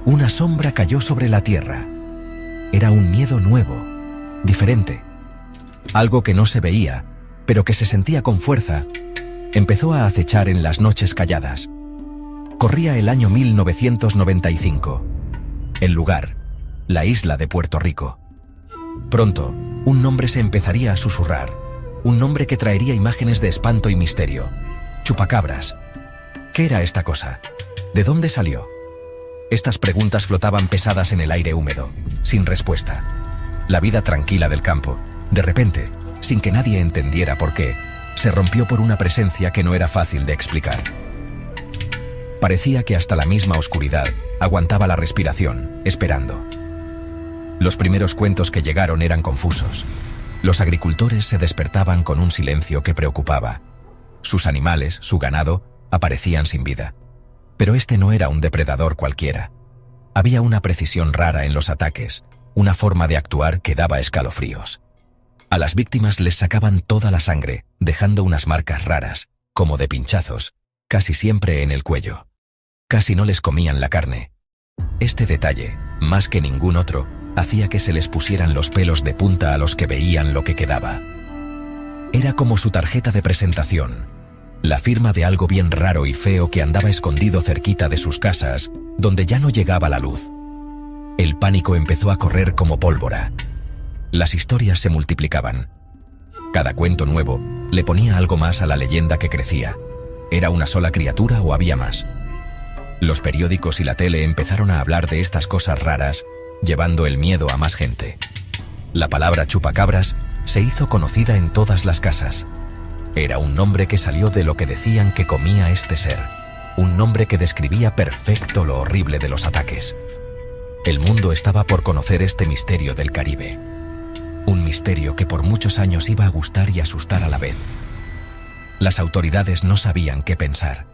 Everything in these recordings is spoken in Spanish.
Una sombra cayó sobre la tierra. Era un miedo nuevo, diferente. Algo que no se veía, pero que se sentía con fuerza, empezó a acechar en las noches calladas. Corría el año 1995. El lugar, la isla de Puerto Rico. Pronto, un nombre se empezaría a susurrar, un nombre que traería imágenes de espanto y misterio. Chupacabras. ¿Qué era esta cosa? ¿De dónde salió? Estas preguntas flotaban pesadas en el aire húmedo, sin respuesta. La vida tranquila del campo, de repente, sin que nadie entendiera por qué, se rompió por una presencia que no era fácil de explicar. Parecía que hasta la misma oscuridad aguantaba la respiración, esperando. Los primeros cuentos que llegaron eran confusos. Los agricultores se despertaban con un silencio que preocupaba. Sus animales, su ganado, aparecían sin vida. Pero este no era un depredador cualquiera. Había una precisión rara en los ataques, una forma de actuar que daba escalofríos. A las víctimas les sacaban toda la sangre, dejando unas marcas raras, como de pinchazos, casi siempre en el cuello. Casi no les comían la carne. Este detalle, más que ningún otro, hacía que se les pusieran los pelos de punta a los que veían lo que quedaba. Era como su tarjeta de presentación, la firma de algo bien raro y feo que andaba escondido cerquita de sus casas, donde ya no llegaba la luz. El pánico empezó a correr como pólvora. Las historias se multiplicaban. Cada cuento nuevo le ponía algo más a la leyenda que crecía. ¿Era una sola criatura o había más? Los periódicos y la tele empezaron a hablar de estas cosas raras, llevando el miedo a más gente. La palabra chupacabras se hizo conocida en todas las casas. Era un nombre que salió de lo que decían que comía este ser, un nombre que describía perfecto lo horrible de los ataques. El mundo estaba por conocer este misterio del Caribe. Un misterio que por muchos años iba a gustar y asustar a la vez. Las autoridades no sabían qué pensar.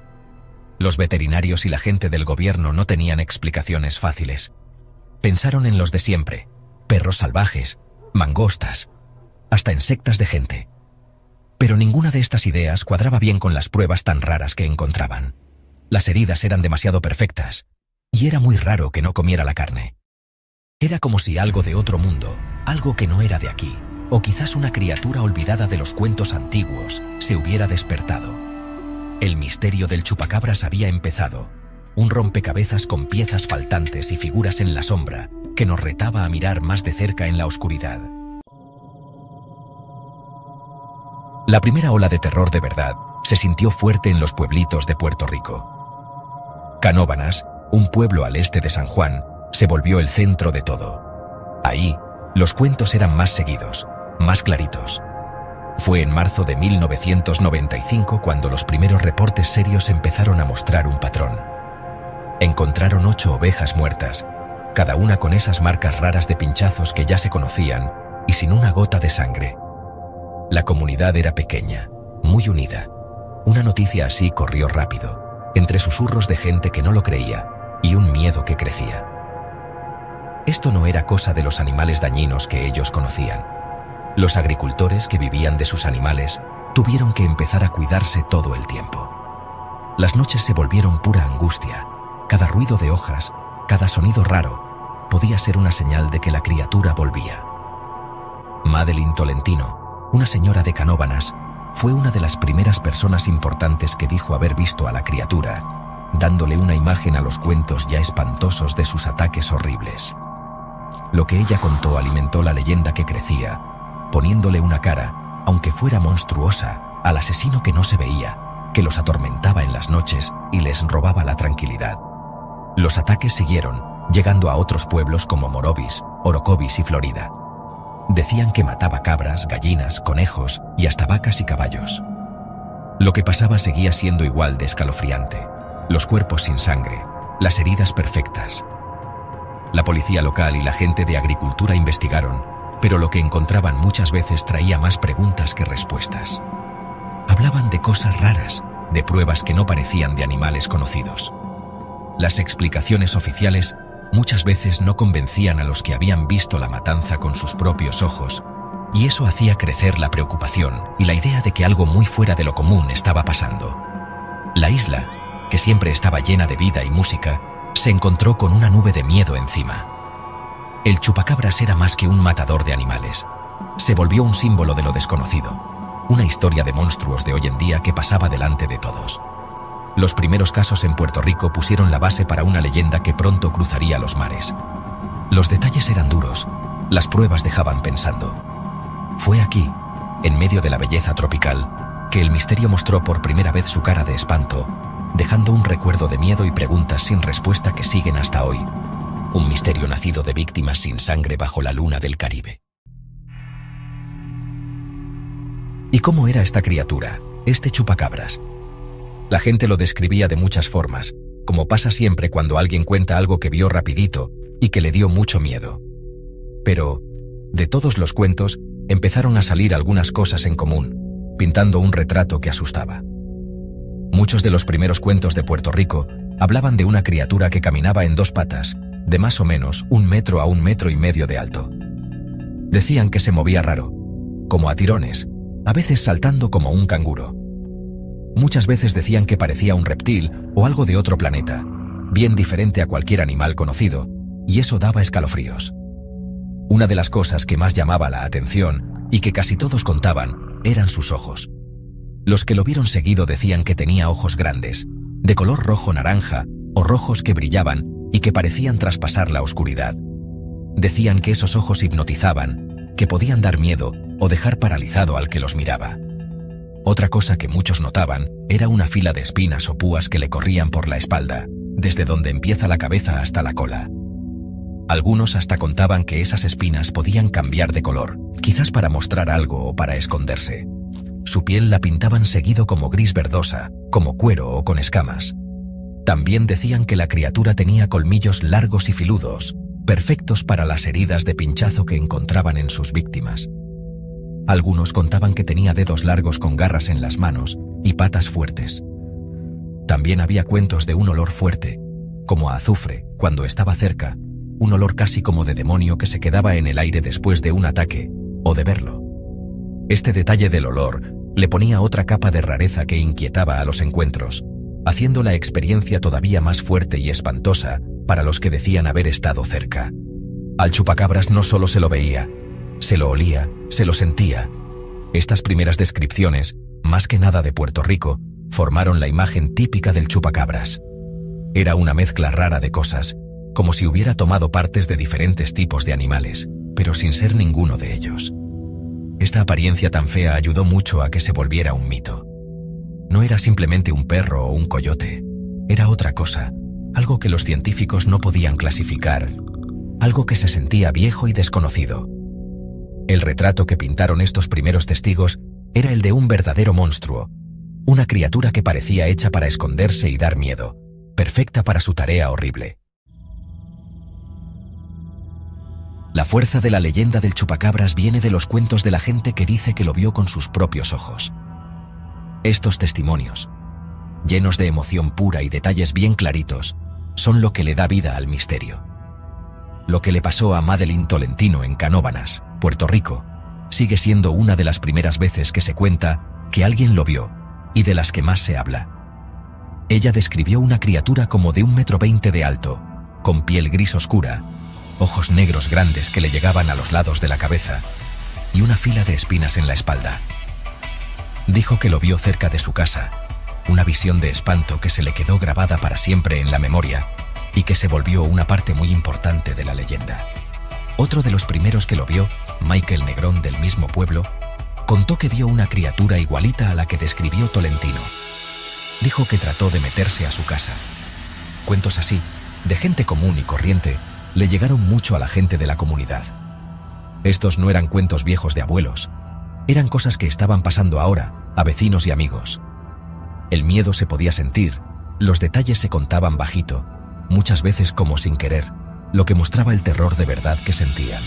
Los veterinarios y la gente del gobierno no tenían explicaciones fáciles. Pensaron en los de siempre, perros salvajes, mangostas, hasta insectas de gente. Pero ninguna de estas ideas cuadraba bien con las pruebas tan raras que encontraban. Las heridas eran demasiado perfectas, y era muy raro que no comiera la carne. Era como si algo de otro mundo, algo que no era de aquí, o quizás una criatura olvidada de los cuentos antiguos, se hubiera despertado. El misterio del chupacabras había empezado, un rompecabezas con piezas faltantes y figuras en la sombra que nos retaba a mirar más de cerca en la oscuridad. La primera ola de terror de verdad se sintió fuerte en los pueblitos de Puerto Rico. Canóvanas, un pueblo al este de San Juan, se volvió el centro de todo. Ahí, los cuentos eran más seguidos, más claritos. Fue en marzo de 1995 cuando los primeros reportes serios empezaron a mostrar un patrón. Encontraron 8 ovejas muertas, cada una con esas marcas raras de pinchazos que ya se conocían y sin una gota de sangre. La comunidad era pequeña, muy unida. Una noticia así corrió rápido, entre susurros de gente que no lo creía y un miedo que crecía. Esto no era cosa de los animales dañinos que ellos conocían. Los agricultores que vivían de sus animales tuvieron que empezar a cuidarse todo el tiempo. Las noches se volvieron pura angustia. Cada ruido de hojas, cada sonido raro, podía ser una señal de que la criatura volvía. Madeline Tolentino, una señora de Canóvanas, fue una de las primeras personas importantes que dijo haber visto a la criatura, dándole una imagen a los cuentos ya espantosos de sus ataques horribles. Lo que ella contó alimentó la leyenda que crecía, poniéndole una cara, aunque fuera monstruosa, al asesino que no se veía, que los atormentaba en las noches y les robaba la tranquilidad. Los ataques siguieron, llegando a otros pueblos como Morovis, Orocovis y Florida. Decían que mataba cabras, gallinas, conejos y hasta vacas y caballos. Lo que pasaba seguía siendo igual de escalofriante. Los cuerpos sin sangre, las heridas perfectas. La policía local y la gente de agricultura investigaron, pero lo que encontraban muchas veces traía más preguntas que respuestas. Hablaban de cosas raras, de pruebas que no parecían de animales conocidos. Las explicaciones oficiales muchas veces no convencían a los que habían visto la matanza con sus propios ojos, y eso hacía crecer la preocupación y la idea de que algo muy fuera de lo común estaba pasando. La isla, que siempre estaba llena de vida y música, se encontró con una nube de miedo encima. El chupacabras era más que un matador de animales. Se volvió un símbolo de lo desconocido, una historia de monstruos de hoy en día que pasaba delante de todos. Los primeros casos en Puerto Rico pusieron la base para una leyenda que pronto cruzaría los mares. Los detalles eran duros, las pruebas dejaban pensando. Fue aquí, en medio de la belleza tropical, que el misterio mostró por primera vez su cara de espanto, dejando un recuerdo de miedo y preguntas sin respuesta que siguen hasta hoy. Un misterio nacido de víctimas sin sangre bajo la luna del Caribe. ¿Y cómo era esta criatura, este chupacabras? La gente lo describía de muchas formas, como pasa siempre cuando alguien cuenta algo que vio rapidito y que le dio mucho miedo. Pero, de todos los cuentos, empezaron a salir algunas cosas en común, pintando un retrato que asustaba. Muchos de los primeros cuentos de Puerto Rico hablaban de una criatura que caminaba en dos patas, de más o menos 1 metro a 1,5 metros de alto. Decían que se movía raro, como a tirones, a veces saltando como un canguro. Muchas veces decían que parecía un reptil o algo de otro planeta, bien diferente a cualquier animal conocido, y eso daba escalofríos. Una de las cosas que más llamaba la atención, y que casi todos contaban, eran sus ojos. Los que lo vieron seguido decían que tenía ojos grandes, de color rojo-naranja, o rojos que brillaban y que parecían traspasar la oscuridad. Decían que esos ojos hipnotizaban, que podían dar miedo o dejar paralizado al que los miraba. Otra cosa que muchos notaban era una fila de espinas o púas que le corrían por la espalda, desde donde empieza la cabeza hasta la cola. Algunos hasta contaban que esas espinas podían cambiar de color, quizás para mostrar algo o para esconderse. Su piel la pintaban seguido como gris verdosa, como cuero o con escamas. También decían que la criatura tenía colmillos largos y filudos, perfectos para las heridas de pinchazo que encontraban en sus víctimas. Algunos contaban que tenía dedos largos con garras en las manos y patas fuertes. También había cuentos de un olor fuerte, como a azufre, cuando estaba cerca, un olor casi como de demonio que se quedaba en el aire después de un ataque, o de verlo. Este detalle del olor le ponía otra capa de rareza que inquietaba a los encuentros, haciendo la experiencia todavía más fuerte y espantosa para los que decían haber estado cerca. Al chupacabras no solo se lo veía, se lo olía, se lo sentía. Estas primeras descripciones, más que nada de Puerto Rico, formaron la imagen típica del chupacabras. Era una mezcla rara de cosas, como si hubiera tomado partes de diferentes tipos de animales, pero sin ser ninguno de ellos. Esta apariencia tan fea ayudó mucho a que se volviera un mito. No era simplemente un perro o un coyote, era otra cosa, algo que los científicos no podían clasificar, algo que se sentía viejo y desconocido. El retrato que pintaron estos primeros testigos era el de un verdadero monstruo, una criatura que parecía hecha para esconderse y dar miedo, perfecta para su tarea horrible. La fuerza de la leyenda del chupacabras viene de los cuentos de la gente que dice que lo vio con sus propios ojos. Estos testimonios, llenos de emoción pura y detalles bien claritos, son lo que le da vida al misterio. Lo que le pasó a Madeline Tolentino en Canóvanas, Puerto Rico, sigue siendo una de las primeras veces que se cuenta que alguien lo vio y de las que más se habla. Ella describió una criatura como de 1,20 metros de alto, con piel gris oscura, ojos negros grandes que le llegaban a los lados de la cabeza y una fila de espinas en la espalda. Dijo que lo vio cerca de su casa, una visión de espanto que se le quedó grabada para siempre en la memoria y que se volvió una parte muy importante de la leyenda. Otro de los primeros que lo vio, Michael Negrón del mismo pueblo, contó que vio una criatura igualita a la que describió Tolentino. Dijo que trató de meterse a su casa. Cuentos así, de gente común y corriente, le llegaron mucho a la gente de la comunidad. Estos no eran cuentos viejos de abuelos, eran cosas que estaban pasando ahora, a vecinos y amigos. El miedo se podía sentir, los detalles se contaban bajito, muchas veces como sin querer, lo que mostraba el terror de verdad que sentían.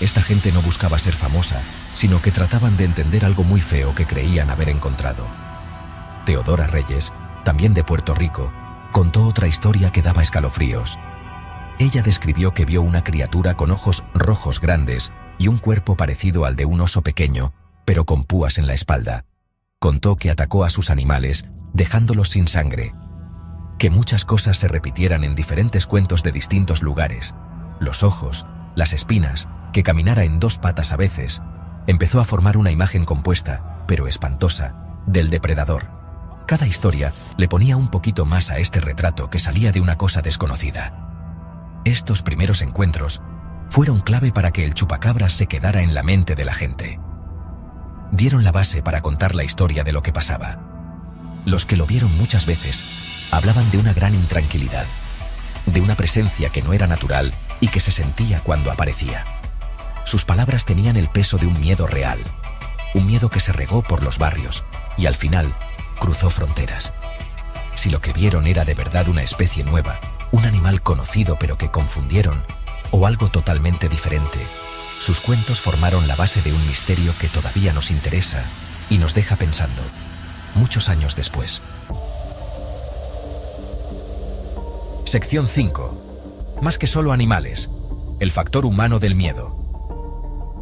Esta gente no buscaba ser famosa, sino que trataban de entender algo muy feo que creían haber encontrado. Teodora Reyes, también de Puerto Rico, contó otra historia que daba escalofríos. Ella describió que vio una criatura con ojos rojos grandes y un cuerpo parecido al de un oso pequeño, pero con púas en la espalda. Contó que atacó a sus animales, dejándolos sin sangre, que muchas cosas se repitieran en diferentes cuentos de distintos lugares. Los ojos, las espinas, que caminara en dos patas a veces, empezó a formar una imagen compuesta, pero espantosa, del depredador. Cada historia le ponía un poquito más a este retrato que salía de una cosa desconocida. Estos primeros encuentros fueron clave para que el chupacabras se quedara en la mente de la gente. Dieron la base para contar la historia de lo que pasaba. Los que lo vieron muchas veces hablaban de una gran intranquilidad, de una presencia que no era natural y que se sentía cuando aparecía. Sus palabras tenían el peso de un miedo real, un miedo que se regó por los barrios y al final cruzó fronteras. Si lo que vieron era de verdad una especie nueva, un animal conocido pero que confundieron, o algo totalmente diferente, sus cuentos formaron la base de un misterio que todavía nos interesa y nos deja pensando, muchos años después. Sección 5. Más que solo animales, el factor humano del miedo.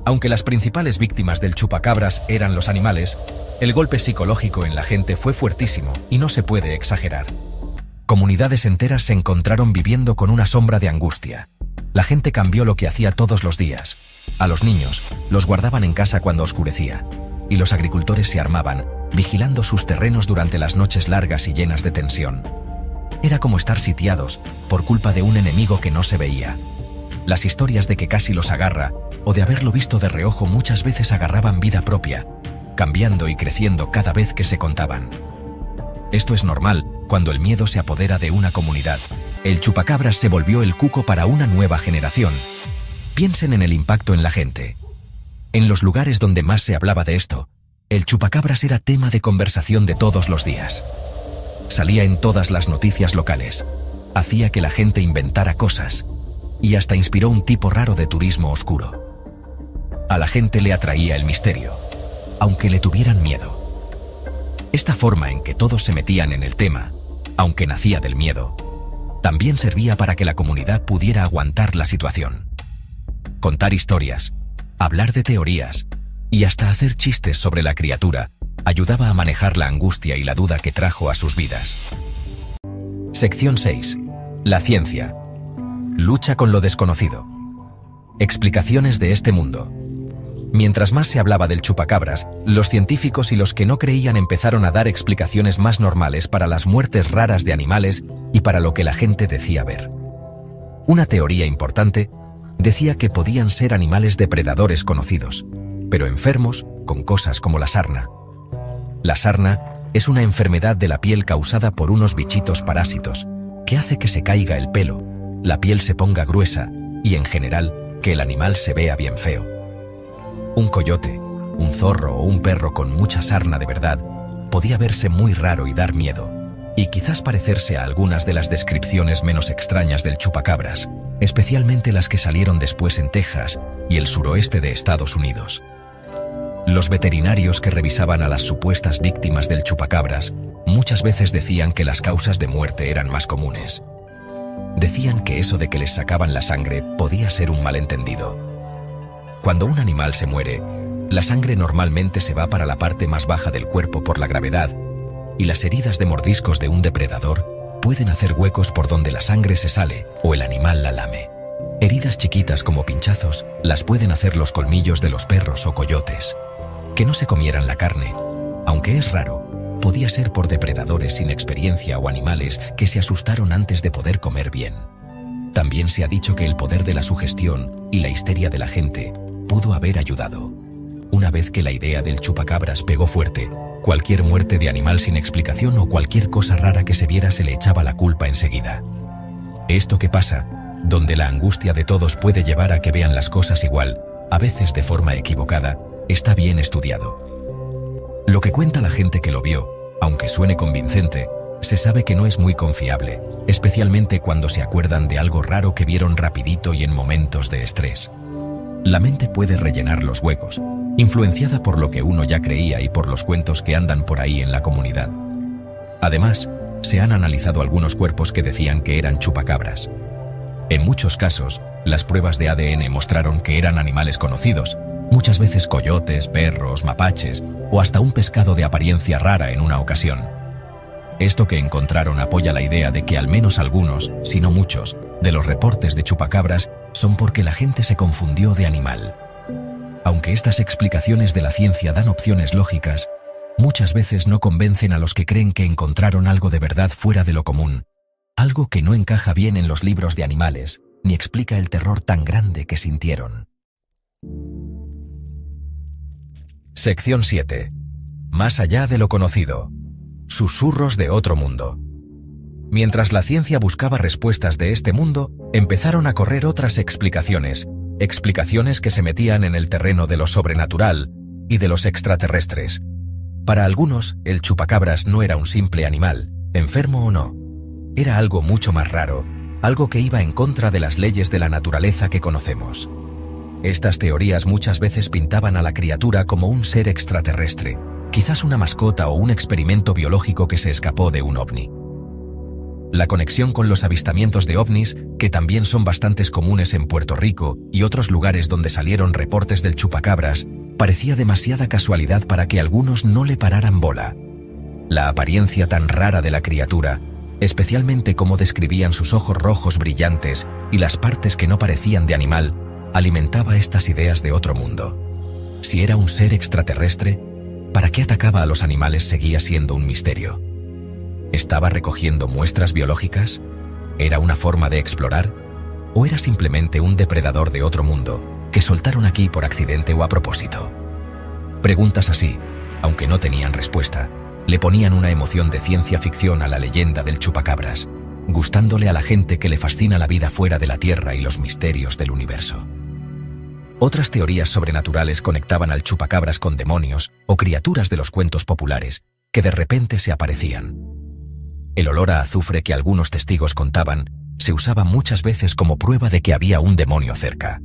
Aunque las principales víctimas del chupacabras eran los animales, el golpe psicológico en la gente fue fuertísimo y no se puede exagerar. Comunidades enteras se encontraron viviendo con una sombra de angustia. La gente cambió lo que hacía todos los días. A los niños los guardaban en casa cuando oscurecía, y los agricultores se armaban, vigilando sus terrenos durante las noches largas y llenas de tensión. Era como estar sitiados por culpa de un enemigo que no se veía. Las historias de que casi los agarra, o de haberlo visto de reojo, muchas veces agarraban vida propia, cambiando y creciendo cada vez que se contaban. Esto es normal cuando el miedo se apodera de una comunidad. El chupacabras se volvió el cuco para una nueva generación. Piensen en el impacto en la gente. En los lugares donde más se hablaba de esto, el chupacabras era tema de conversación de todos los días. Salía en todas las noticias locales, hacía que la gente inventara cosas y hasta inspiró un tipo raro de turismo oscuro. A la gente le atraía el misterio, aunque le tuvieran miedo. Esta forma en que todos se metían en el tema, aunque nacía del miedo, también servía para que la comunidad pudiera aguantar la situación. Contar historias, hablar de teorías y hasta hacer chistes sobre la criatura ayudaba a manejar la angustia y la duda que trajo a sus vidas. Sección 6. La ciencia. Lucha con lo desconocido. Explicaciones de este mundo. Mientras más se hablaba del chupacabras, los científicos y los que no creían empezaron a dar explicaciones más normales para las muertes raras de animales y para lo que la gente decía ver. Una teoría importante decía que podían ser animales depredadores conocidos, pero enfermos con cosas como la sarna. La sarna es una enfermedad de la piel causada por unos bichitos parásitos que hace que se caiga el pelo, la piel se ponga gruesa y, en general, que el animal se vea bien feo. Un coyote, un zorro o un perro con mucha sarna de verdad podía verse muy raro y dar miedo, y quizás parecerse a algunas de las descripciones menos extrañas del chupacabras, especialmente las que salieron después en Texas y el suroeste de Estados Unidos. Los veterinarios que revisaban a las supuestas víctimas del chupacabras muchas veces decían que las causas de muerte eran más comunes. Decían que eso de que les sacaban la sangre podía ser un malentendido. Cuando un animal se muere, la sangre normalmente se va para la parte más baja del cuerpo por la gravedad, y las heridas de mordiscos de un depredador pueden hacer huecos por donde la sangre se sale o el animal la lame. Heridas chiquitas como pinchazos las pueden hacer los colmillos de los perros o coyotes. Que no se comieran la carne, aunque es raro, podía ser por depredadores sin experiencia o animales que se asustaron antes de poder comer bien. También se ha dicho que el poder de la sugestión y la histeria de la gente pudo haber ayudado. Una vez que la idea del chupacabras pegó fuerte, cualquier muerte de animal sin explicación o cualquier cosa rara que se viera se le echaba la culpa enseguida. Esto que pasa, donde la angustia de todos puede llevar a que vean las cosas igual, a veces de forma equivocada, está bien estudiado. Lo que cuenta la gente que lo vio, aunque suene convincente, se sabe que no es muy confiable, especialmente cuando se acuerdan de algo raro que vieron rapidito y en momentos de estrés. La mente puede rellenar los huecos, influenciada por lo que uno ya creía y por los cuentos que andan por ahí en la comunidad. Además, se han analizado algunos cuerpos que decían que eran chupacabras. En muchos casos, las pruebas de ADN mostraron que eran animales conocidos, muchas veces coyotes, perros, mapaches o hasta un pescado de apariencia rara en una ocasión. Esto que encontraron apoya la idea de que al menos algunos, si no muchos, de los reportes de chupacabras son porque la gente se confundió de animal. Aunque estas explicaciones de la ciencia dan opciones lógicas, muchas veces no convencen a los que creen que encontraron algo de verdad fuera de lo común, algo que no encaja bien en los libros de animales, ni explica el terror tan grande que sintieron. Sección 7. Más allá de lo conocido. Susurros de otro mundo. Mientras la ciencia buscaba respuestas de este mundo, empezaron a correr otras explicaciones que se metían en el terreno de lo sobrenatural y de los extraterrestres. Para algunos, el chupacabras no era un simple animal, enfermo o no. Era algo mucho más raro, algo que iba en contra de las leyes de la naturaleza que conocemos. Estas teorías muchas veces pintaban a la criatura como un ser extraterrestre, quizás una mascota o un experimento biológico que se escapó de un ovni. La conexión con los avistamientos de ovnis, que también son bastante comunes en Puerto Rico y otros lugares donde salieron reportes del chupacabras, parecía demasiada casualidad para que algunos no le pararan bola. La apariencia tan rara de la criatura, especialmente cómo describían sus ojos rojos brillantes y las partes que no parecían de animal, alimentaba estas ideas de otro mundo. Si era un ser extraterrestre, ¿para qué atacaba a los animales? Seguía siendo un misterio. ¿Estaba recogiendo muestras biológicas? ¿Era una forma de explorar? ¿O era simplemente un depredador de otro mundo que soltaron aquí por accidente o a propósito? Preguntas así, aunque no tenían respuesta, le ponían una emoción de ciencia ficción a la leyenda del chupacabras, gustándole a la gente que le fascina la vida fuera de la Tierra y los misterios del universo. Otras teorías sobrenaturales conectaban al chupacabras con demonios o criaturas de los cuentos populares que de repente se aparecían. El olor a azufre que algunos testigos contaban se usaba muchas veces como prueba de que había un demonio cerca.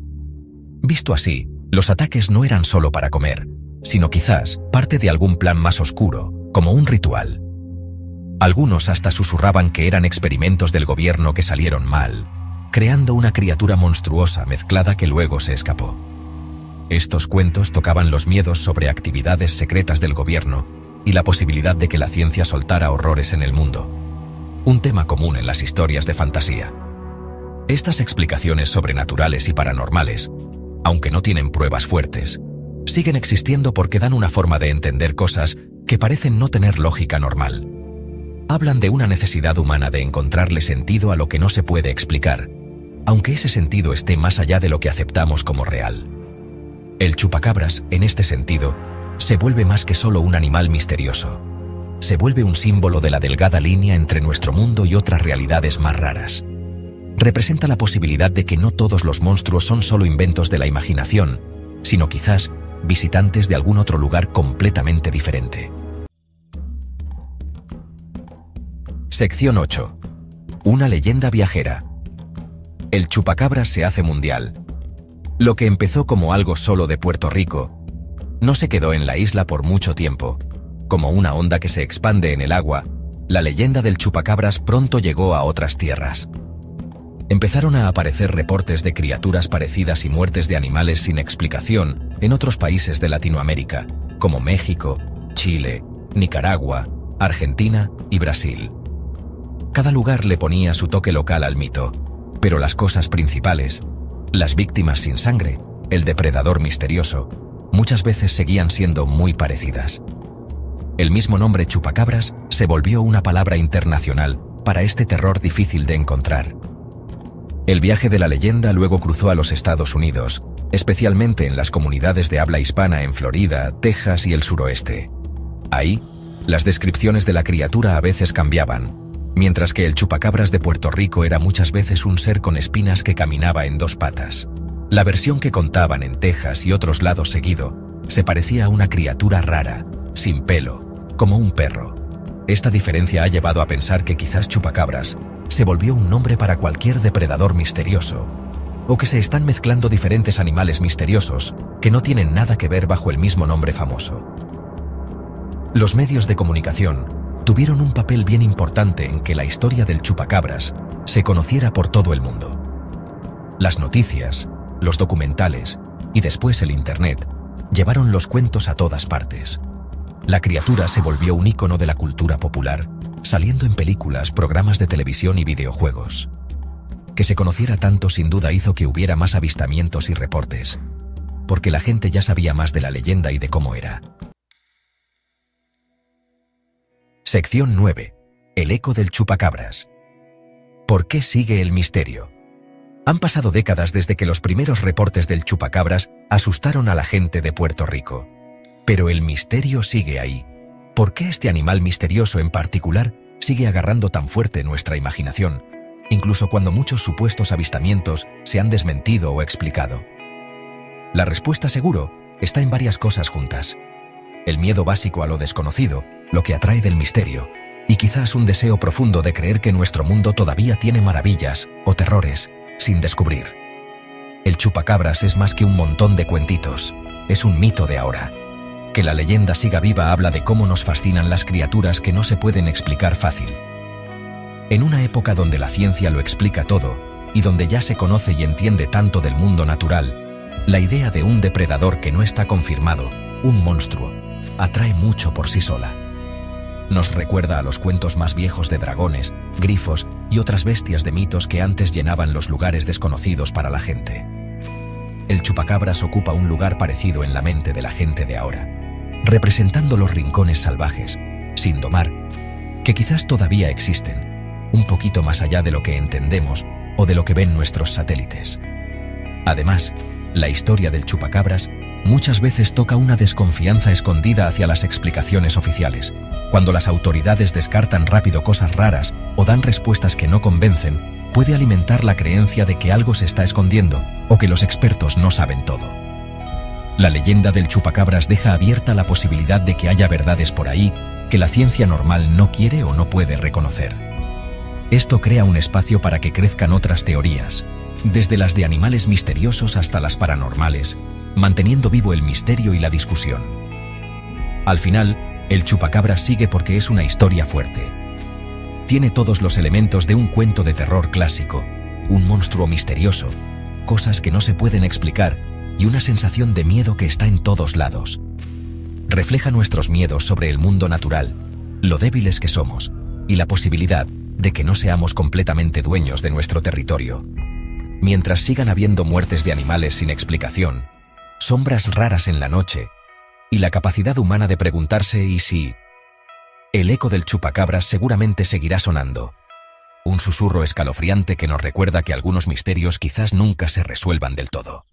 Visto así, los ataques no eran solo para comer, sino quizás parte de algún plan más oscuro, como un ritual. Algunos hasta susurraban que eran experimentos del gobierno que salieron mal, creando una criatura monstruosa mezclada que luego se escapó. Estos cuentos tocaban los miedos sobre actividades secretas del gobierno y la posibilidad de que la ciencia soltara horrores en el mundo, un tema común en las historias de fantasía. Estas explicaciones sobrenaturales y paranormales, aunque no tienen pruebas fuertes, siguen existiendo porque dan una forma de entender cosas que parecen no tener lógica normal. Hablan de una necesidad humana de encontrarle sentido a lo que no se puede explicar, aunque ese sentido esté más allá de lo que aceptamos como real. El chupacabras, en este sentido, se vuelve más que solo un animal misterioso. Se vuelve un símbolo de la delgada línea entre nuestro mundo y otras realidades más raras. Representa la posibilidad de que no todos los monstruos son solo inventos de la imaginación, sino quizás visitantes de algún otro lugar completamente diferente. Sección 8. Una leyenda viajera. El chupacabras se hace mundial. Lo que empezó como algo solo de Puerto Rico, no se quedó en la isla por mucho tiempo. Como una onda que se expande en el agua, la leyenda del chupacabras pronto llegó a otras tierras. Empezaron a aparecer reportes de criaturas parecidas y muertes de animales sin explicación en otros países de Latinoamérica, como México, Chile, Nicaragua, Argentina y Brasil. Cada lugar le ponía su toque local al mito, pero las cosas principales, las víctimas sin sangre, el depredador misterioso, muchas veces seguían siendo muy parecidas. El mismo nombre chupacabras se volvió una palabra internacional para este terror difícil de encontrar. El viaje de la leyenda luego cruzó a los Estados Unidos, especialmente en las comunidades de habla hispana en Florida, Texas y el suroeste. Ahí, las descripciones de la criatura a veces cambiaban, mientras que el chupacabras de Puerto Rico era muchas veces un ser con espinas que caminaba en dos patas. La versión que contaban en Texas y otros lados seguido se parecía a una criatura rara, sin pelo, como un perro. Esta diferencia ha llevado a pensar que quizás chupacabras se volvió un nombre para cualquier depredador misterioso, o que se están mezclando diferentes animales misteriosos que no tienen nada que ver bajo el mismo nombre famoso. Los medios de comunicación tuvieron un papel bien importante en que la historia del chupacabras se conociera por todo el mundo. Las noticias, los documentales y después el Internet llevaron los cuentos a todas partes. La criatura se volvió un ícono de la cultura popular saliendo en películas, programas de televisión y videojuegos. Que se conociera tanto sin duda hizo que hubiera más avistamientos y reportes, porque la gente ya sabía más de la leyenda y de cómo era. Sección 9. El eco del chupacabras. ¿Por qué sigue el misterio? Han pasado décadas desde que los primeros reportes del chupacabras asustaron a la gente de Puerto Rico. Pero el misterio sigue ahí. ¿Por qué este animal misterioso en particular sigue agarrando tan fuerte nuestra imaginación, incluso cuando muchos supuestos avistamientos se han desmentido o explicado? La respuesta seguro está en varias cosas juntas. El miedo básico a lo desconocido, lo que atrae del misterio, y quizás un deseo profundo de creer que nuestro mundo todavía tiene maravillas o terrores sin descubrir. El chupacabras es más que un montón de cuentitos, es un mito de ahora. Que la leyenda siga viva habla de cómo nos fascinan las criaturas que no se pueden explicar fácil. En una época donde la ciencia lo explica todo, y donde ya se conoce y entiende tanto del mundo natural, la idea de un depredador que no está confirmado, un monstruo, atrae mucho por sí sola. Nos recuerda a los cuentos más viejos de dragones, grifos y otras bestias de mitos que antes llenaban los lugares desconocidos para la gente. El chupacabras ocupa un lugar parecido en la mente de la gente de ahora, representando los rincones salvajes, sin domar, que quizás todavía existen, un poquito más allá de lo que entendemos o de lo que ven nuestros satélites. Además, la historia del chupacabras muchas veces toca una desconfianza escondida hacia las explicaciones oficiales. Cuando las autoridades descartan rápido cosas raras o dan respuestas que no convencen, puede alimentar la creencia de que algo se está escondiendo o que los expertos no saben todo. La leyenda del chupacabras deja abierta la posibilidad de que haya verdades por ahí que la ciencia normal no quiere o no puede reconocer. Esto crea un espacio para que crezcan otras teorías, desde las de animales misteriosos hasta las paranormales, manteniendo vivo el misterio y la discusión. Al final, el chupacabras sigue porque es una historia fuerte. Tiene todos los elementos de un cuento de terror clásico, un monstruo misterioso, cosas que no se pueden explicar y una sensación de miedo que está en todos lados. Refleja nuestros miedos sobre el mundo natural, lo débiles que somos y la posibilidad de que no seamos completamente dueños de nuestro territorio. Mientras sigan habiendo muertes de animales sin explicación, sombras raras en la noche y la capacidad humana de preguntarse ¿y si? El eco del chupacabras seguramente seguirá sonando. Un susurro escalofriante que nos recuerda que algunos misterios quizás nunca se resuelvan del todo.